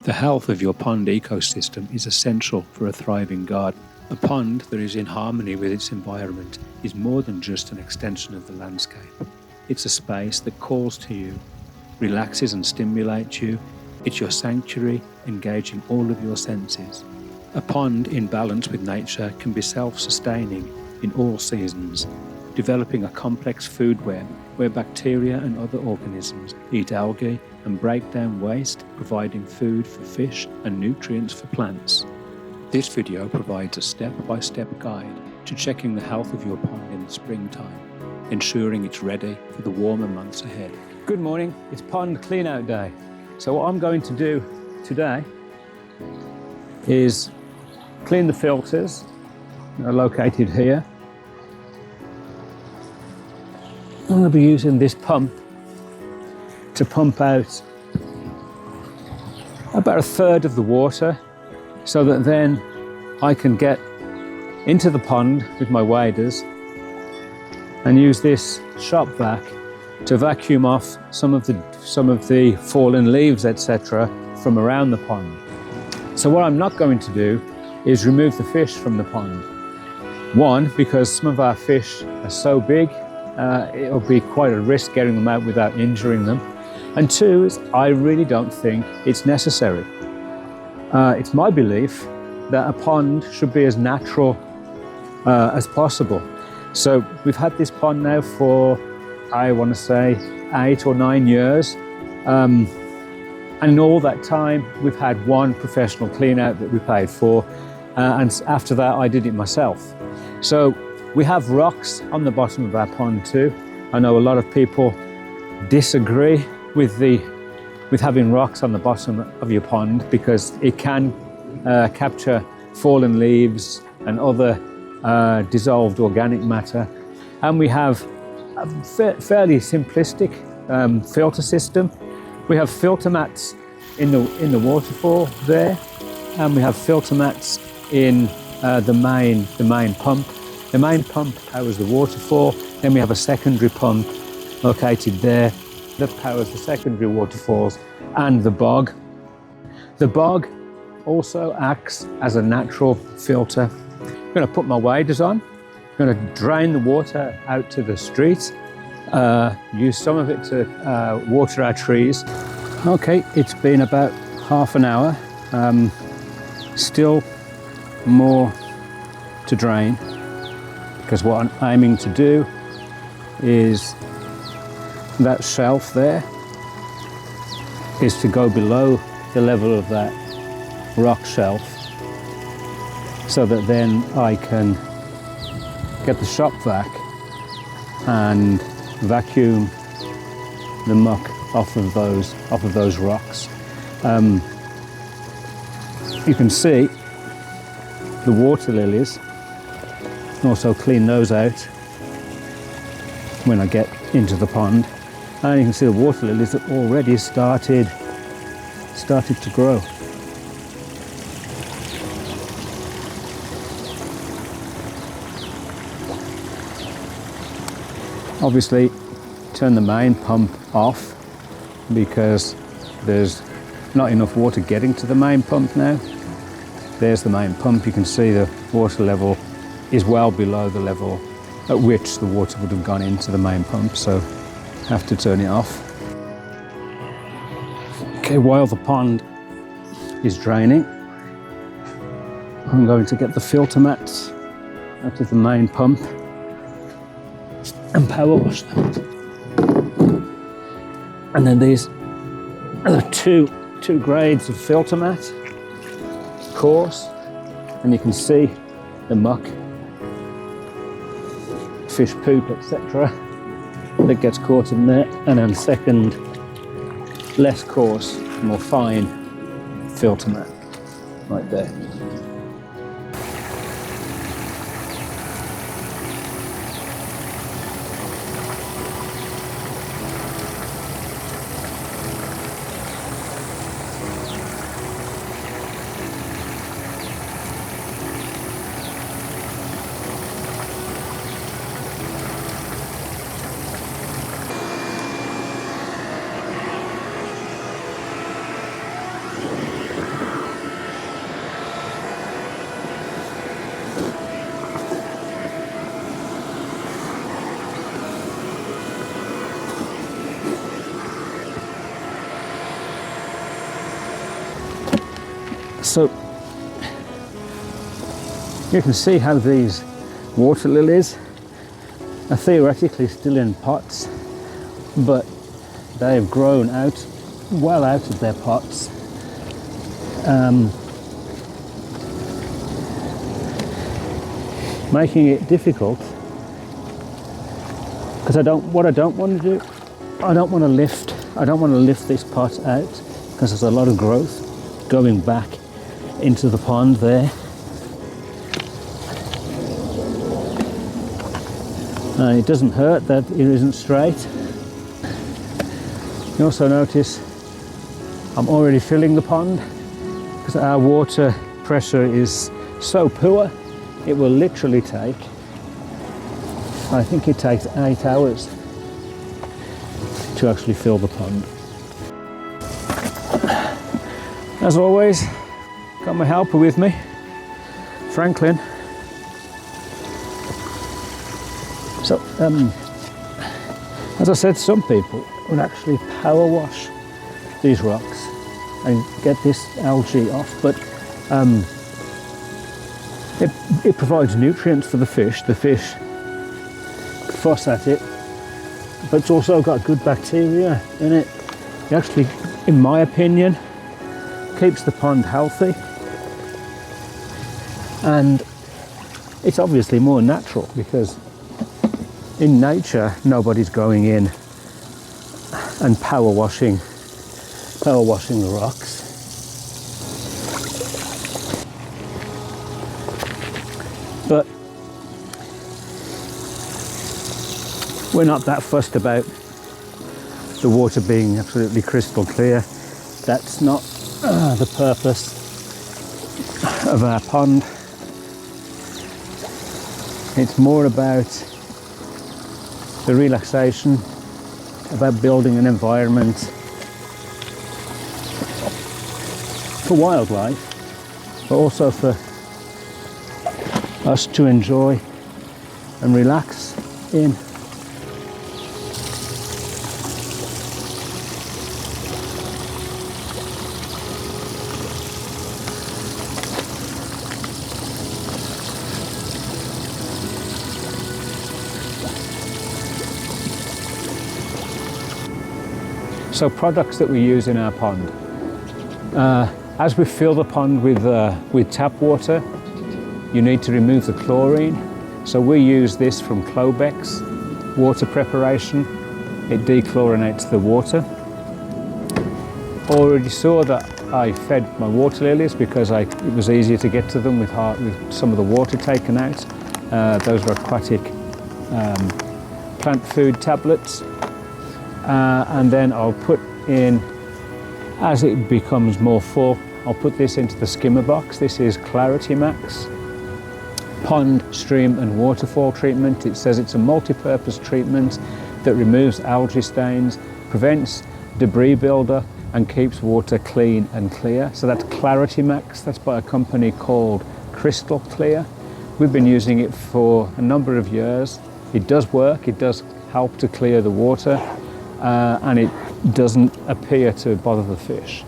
The health of your pond ecosystem is essential for a thriving garden. A pond that is in harmony with its environment is more than just an extension of the landscape. It's a space that calls to you, relaxes and stimulates you. It's your sanctuary, engaging all of your senses. A pond in balance with nature can be self-sustaining in all seasons, developing a complex food web where bacteria and other organisms eat algae and break down waste, providing food for fish and nutrients for plants. This video provides a step-by-step guide to checking the health of your pond in the springtime, ensuring it's ready for the warmer months ahead. Good morning, it's pond clean-out day. So what I'm going to do today is clean the filters, located here. I'm going to be using this pump to pump out about a third of the water so that then I can get into the pond with my waders and use this shop vac to vacuum off some of the fallen leaves, etc., from around the pond. So what I'm not going to do is remove the fish from the pond. One, because some of our fish are so big, it'll be quite a risk getting them out without injuring them. And two, is I really don't think it's necessary. It's my belief that a pond should be as natural as possible. So we've had this pond now for, I want to say, 8 or 9 years. And in all that time, we've had one professional clean out that we paid for. And after that, I did it myself. So we have rocks on the bottom of our pond too. I know a lot of people disagree with having rocks on the bottom of your pond because it can capture fallen leaves and other dissolved organic matter. And we have a fairly simplistic filter system. We have filter mats in the waterfall there, and we have filter mats in the main pump. The main pump powers the waterfall. Then we have a secondary pump located there that powers the secondary waterfalls and the bog. The bog also acts as a natural filter. I'm going to put my waders on. I'm going to drain the water out to the street. Use some of it to water our trees. Okay, it's been about half an hour. Still more to drain, because what I'm aiming to do is that shelf there is to go below the level of that rock shelf so that then I can get the shop vac and vacuum the muck off of those rocks. You can see the waterlilies, and also clean those out when I get into the pond. And you can see the waterlilies have already started to grow. Obviously, turn the main pump off because there's not enough water getting to the main pump now. There's the main pump. You can see the water level is well below the level at which the water would have gone into the main pump, so have to turn it off. Okay, while the pond is draining, I'm going to get the filter mats out of the main pump and power wash them. And then these are the two grades of filter mat, coarse, and you can see the muck, fish poop, etc. that gets caught in there, and then second, less coarse, more fine filter mat right there. So you can see how these water lilies are theoretically still in pots, but they have grown out, well out of their pots. Making it difficult, because what I don't want to do, I don't want to lift this pot out, because there's a lot of growth going back into the pond there. And it doesn't hurt that it isn't straight. You also notice I'm already filling the pond, because our water pressure is so poor. It will literally take, I think it takes 8 hours to actually fill the pond. As always, got my helper with me, Franklin. So, as I said, some people would actually power wash these rocks and get this algae off, but it provides nutrients for the fish. The fish fuss at it, but it's also got good bacteria in it. It actually, in my opinion, keeps the pond healthy, and it's obviously more natural, because in nature nobody's going in and power washing the rocks. But we're not that fussed about the water being absolutely crystal clear. That's not the purpose of our pond. It's more about the relaxation, about building an environment for wildlife, but also for us to enjoy and relax in. So products that we use in our pond. As we fill the pond with tap water, you need to remove the chlorine. So we use this from Clobex water preparation. It dechlorinates the water. Already saw that I fed my water lilies because it was easier to get to them with some of the water taken out. Those are aquatic plant food tablets. And then I'll put in, as it becomes more full, I'll put this into the skimmer box. This is Clarity Max pond, stream and waterfall treatment. It says it's a multi-purpose treatment that removes algae stains, prevents debris buildup and keeps water clean and clear. So that's Clarity Max. That's by a company called Crystal Clear. We've been using it for a number of years. It does work. It does help to clear the water, and it doesn't appear to bother the fish.